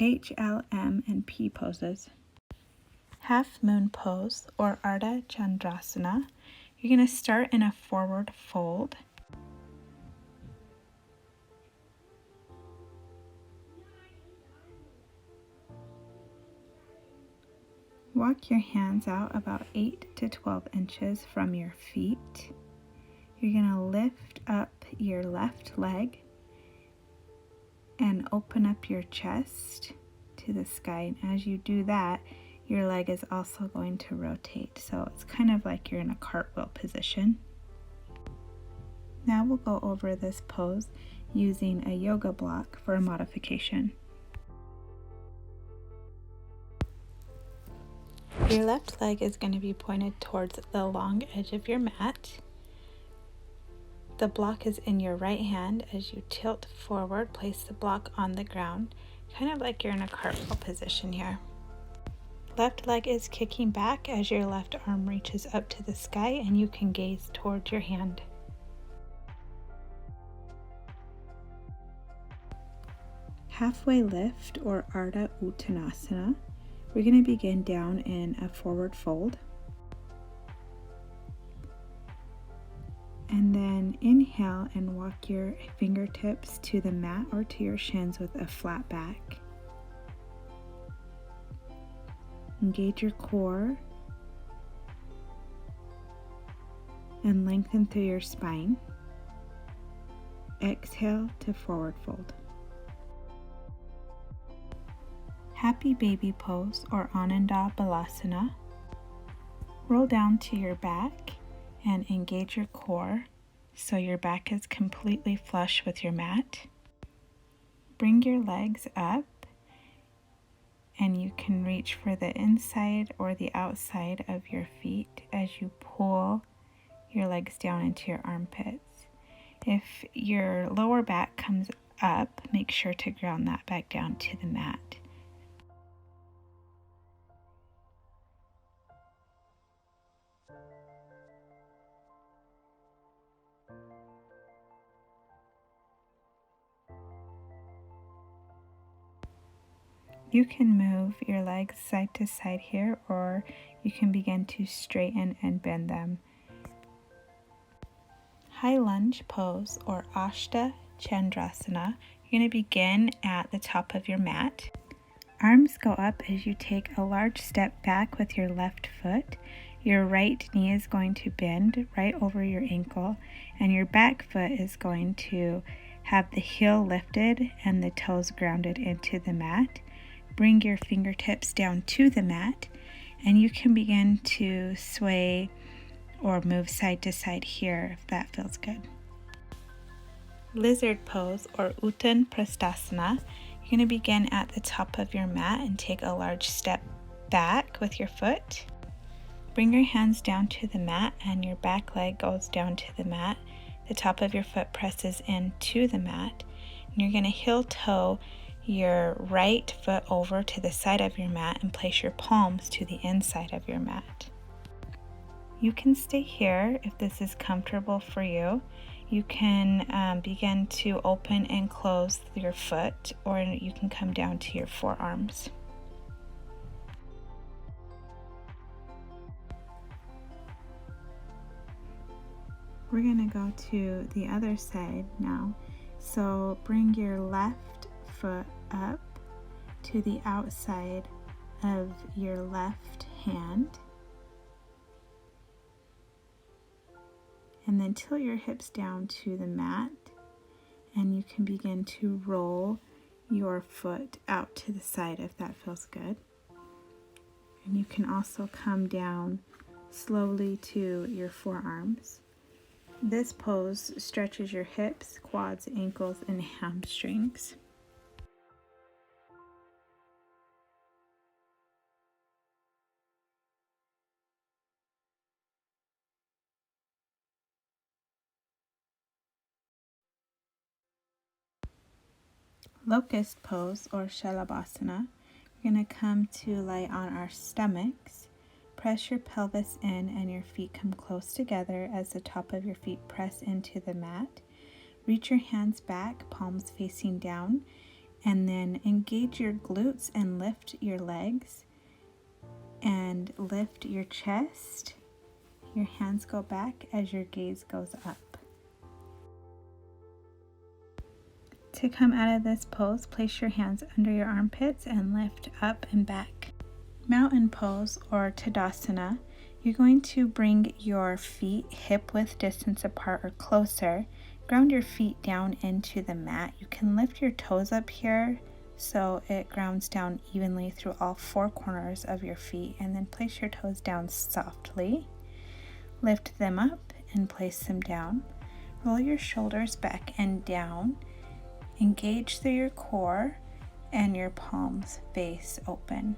H, L, M, and P poses. Half Moon Pose or Ardha Chandrasana. You're going to start in a forward fold. Walk your hands out about 8 to 12 inches from your feet. You're going to lift up your left leg and open up your chest to the sky. And as you do that, your leg is also going to rotate. So it's kind of like you're in a cartwheel position. Now we'll go over this pose using a yoga block for a modification. Your left leg is going to be pointed towards the long edge of your mat. The block is in your right hand. As you tilt forward, place the block on the ground, kind of like you're in a cartwheel position here. Left leg is kicking back as your left arm reaches up to the sky and you can gaze towards your hand. Halfway lift or Ardha Uttanasana. We're going to begin down in a forward fold. And then inhale and walk your fingertips to the mat or to your shins with a flat back. Engage your core and lengthen through your spine. Exhale to forward fold. Happy Baby Pose or Ananda Balasana. Roll down to your back and engage your core so your back is completely flush with your mat. Bring your legs up and you can reach for the inside or the outside of your feet as you pull your legs down into your armpits. If your lower back comes up, make sure to ground that back down to the mat. You can move your legs side to side here, or you can begin to straighten and bend them. High Lunge Pose or Ardha Chandrasana. You're going to begin at the top of your mat. Arms go up as you take a large step back with your left foot. Your right knee is going to bend right over your ankle, and your back foot is going to have the heel lifted and the toes grounded into the mat. Bring your fingertips down to the mat, and you can begin to sway or move side to side here if that feels good. Lizard Pose or Uttan Prasthasana. You're going to begin at the top of your mat and take a large step back with your foot. Bring your hands down to the mat and your back leg goes down to the mat. The top of your foot presses into the mat. And you're going to heel toe your right foot over to the side of your mat and place your palms to the inside of your mat. You can stay here if this is comfortable for you. You can begin to open and close your foot, or you can come down to your forearms. We're going to go to the other side now. So bring your left foot up to the outside of your left hand. And then tilt your hips down to the mat, and you can begin to roll your foot out to the side if that feels good. And you can also come down slowly to your forearms. This pose stretches your hips, quads, ankles, and hamstrings. Locust Pose or Shalabhasana. We're going to come to lie on our stomachs. Press your pelvis in and your feet come close together as the top of your feet press into the mat. Reach your hands back, palms facing down, And then engage your glutes and lift your legs and lift your chest. Your hands go back as your gaze goes up. To come out of this pose, place your hands under your armpits and lift up and back. Mountain pose or Tadasana, you're going to bring your feet hip-width distance apart or closer. Ground your feet down into the mat. You can lift your toes up here so it grounds down evenly through all four corners of your feet, and then place your toes down softly. Lift them up and place them down. Roll your shoulders back and down. Engage through your core and your palms face open.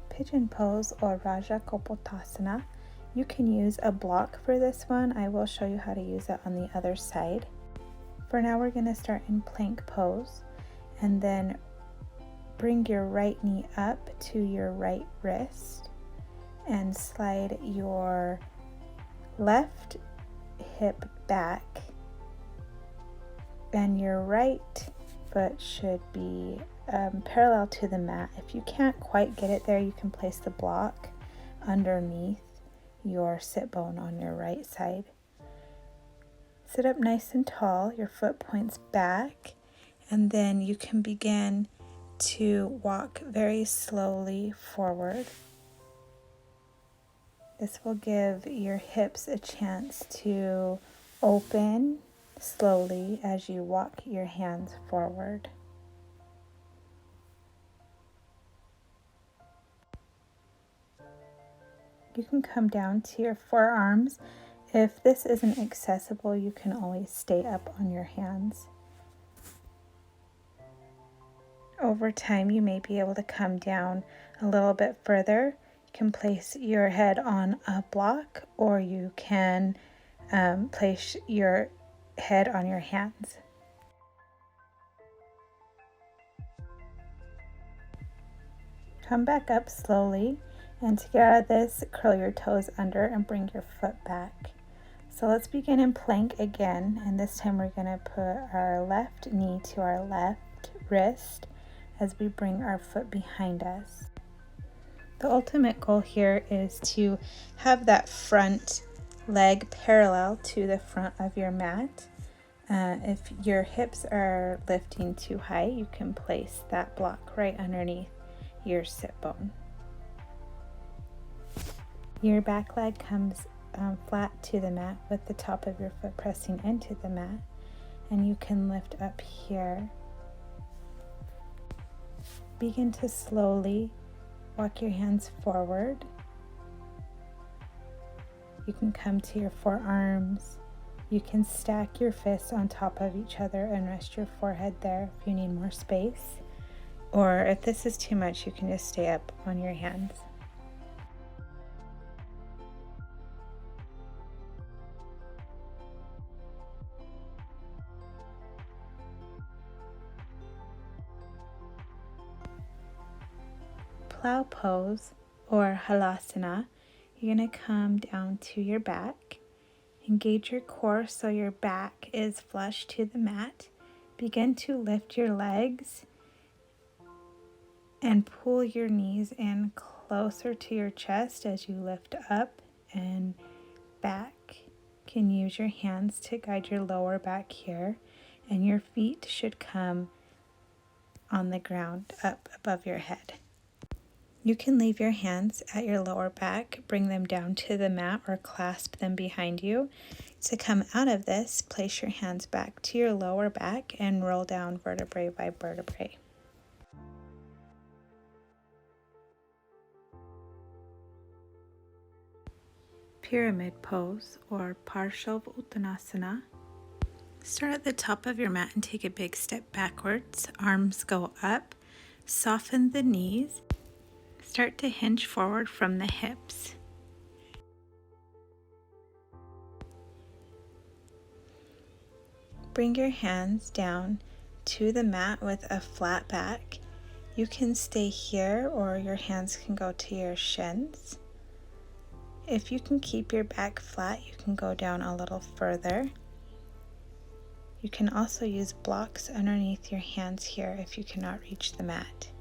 Pigeon pose or Raja Kopotasana. You can use a block for this one. I will show you how to use it on the other side. For now, we're going to start in plank pose, and then bring your right knee up to your right wrist and slide your left hip back, and your right foot should be parallel to the mat. If you can't quite get it there, you can place the block underneath your sit bone on your right side. Sit up nice and tall, your foot points back, and then you can begin to walk very slowly forward. This will give your hips a chance to open slowly as you walk your hands forward. You can come down to your forearms. If this isn't accessible, you can always stay up on your hands. Over time, you may be able to come down a little bit further. You can place your head on a block, or you can place your head on your hands. Come back up slowly, and to get out of this, curl your toes under and bring your foot back. So let's begin in plank again, and this time we're going to put our left knee to our left wrist as we bring our foot behind us. The ultimate goal here is to have that front leg parallel to the front of your mat. If your hips are lifting too high, you can place that block right underneath your sit bone. Your back leg comes flat to the mat with the top of your foot pressing into the mat, and you can lift up here. Begin to slowly walk your hands forward. You can come to your forearms. You can stack your fists on top of each other and rest your forehead there if you need more space. Or if this is too much, you can just stay up on your hands. Plow pose or halasana, you're going to come down to your back. Engage your core so your back is flush to the mat. Begin to lift your legs and pull your knees in closer to your chest as you lift up and back. You can use your hands to guide your lower back here, and your feet should come on the ground up above your head. You can leave your hands at your lower back, bring them down to the mat, or clasp them behind you. To come out of this, place your hands back to your lower back and roll down vertebrae by vertebrae. Pyramid pose or Parshavottanasana. Start at the top of your mat and take a big step backwards. Arms go up. Soften the knees. Start to hinge forward from the hips. Bring your hands down to the mat with a flat back. You can stay here, or your hands can go to your shins. If you can keep your back flat, you can go down a little further. You can also use blocks underneath your hands here if you cannot reach the mat.